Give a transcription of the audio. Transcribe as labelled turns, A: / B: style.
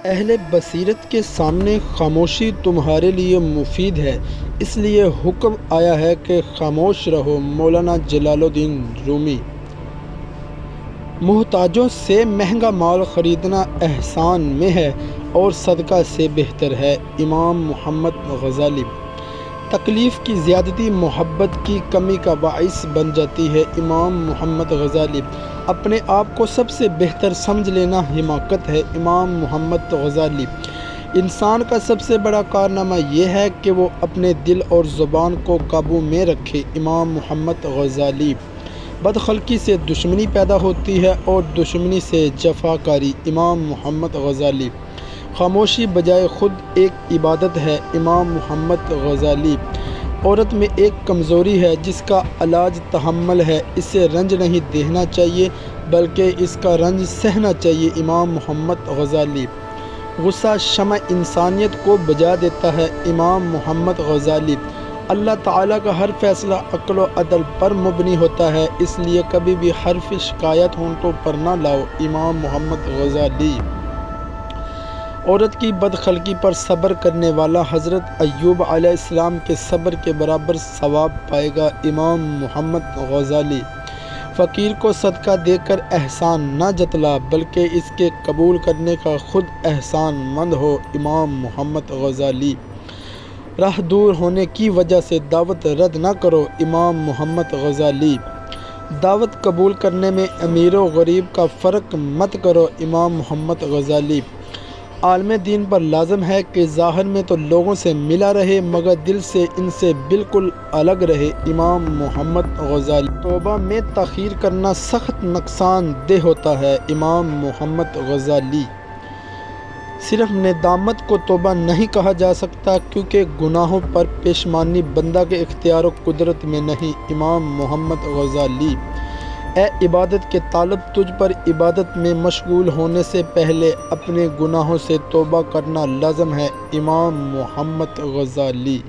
A: اہل بصیرت کے سامنے خاموشی تمہارے لیے مفید ہے، اس لیے حکم آیا ہے کہ خاموش رہو۔ مولانا جلال الدین رومی۔ محتاجوں سے مہنگا مال خریدنا احسان میں ہے اور صدقہ سے بہتر ہے۔ امام محمد غزالی۔ تکلیف کی زیادتی محبت کی کمی کا باعث بن جاتی ہے۔ امام محمد غزالی۔ اپنے آپ کو سب سے بہتر سمجھ لینا حماقت ہے۔ امام محمد غزالی۔ انسان کا سب سے بڑا کارنامہ یہ ہے کہ وہ اپنے دل اور زبان کو قابو میں رکھے۔ امام محمد غزالی۔ بدخلقی سے دشمنی پیدا ہوتی ہے اور دشمنی سے جفاکاری۔ امام محمد غزالی۔ خاموشی بجائے خود ایک عبادت ہے۔ امام محمد غزالی۔ عورت میں ایک کمزوری ہے جس کا علاج تحمل ہے، اسے رنج نہیں دینا چاہیے بلکہ اس کا رنج سہنا چاہیے۔ امام محمد غزالی۔ غصہ شمع انسانیت کو بجھا دیتا ہے۔ امام محمد غزالی۔ اللہ تعالیٰ کا ہر فیصلہ عقل و عدل پر مبنی ہوتا ہے، اس لیے کبھی بھی حرف شکایت ہونٹوں پر نہ لاؤ۔ امام محمد غزالی۔ عورت کی بدخلقی پر صبر کرنے والا حضرت ایوب علیہ السلام کے صبر کے برابر ثواب پائے گا۔ امام محمد غزالی۔ فقیر کو صدقہ دے کر احسان نہ جتلا بلکہ اس کے قبول کرنے کا خود احسان مند ہو۔ امام محمد غزالی۔ راہ دور ہونے کی وجہ سے دعوت رد نہ کرو۔ امام محمد غزالی۔ دعوت قبول کرنے میں امیر و غریب کا فرق مت کرو۔ امام محمد غزالی۔ عالم دین پر لازم ہے کہ ظاہر میں تو لوگوں سے ملا رہے مگر دل سے ان سے بالکل الگ رہے۔ امام محمد غزالی۔ توبہ میں تاخیر کرنا سخت نقصان دہ ہوتا ہے۔ امام محمد غزالی۔ صرف ندامت کو توبہ نہیں کہا جا سکتا کیونکہ گناہوں پر پشیمانی بندہ کے اختیار و قدرت میں نہیں۔ امام محمد غزالی۔ اے عبادت کے طالب، تجھ پر عبادت میں مشغول ہونے سے پہلے اپنے گناہوں سے توبہ کرنا لازم ہے۔ امام محمد غزالی۔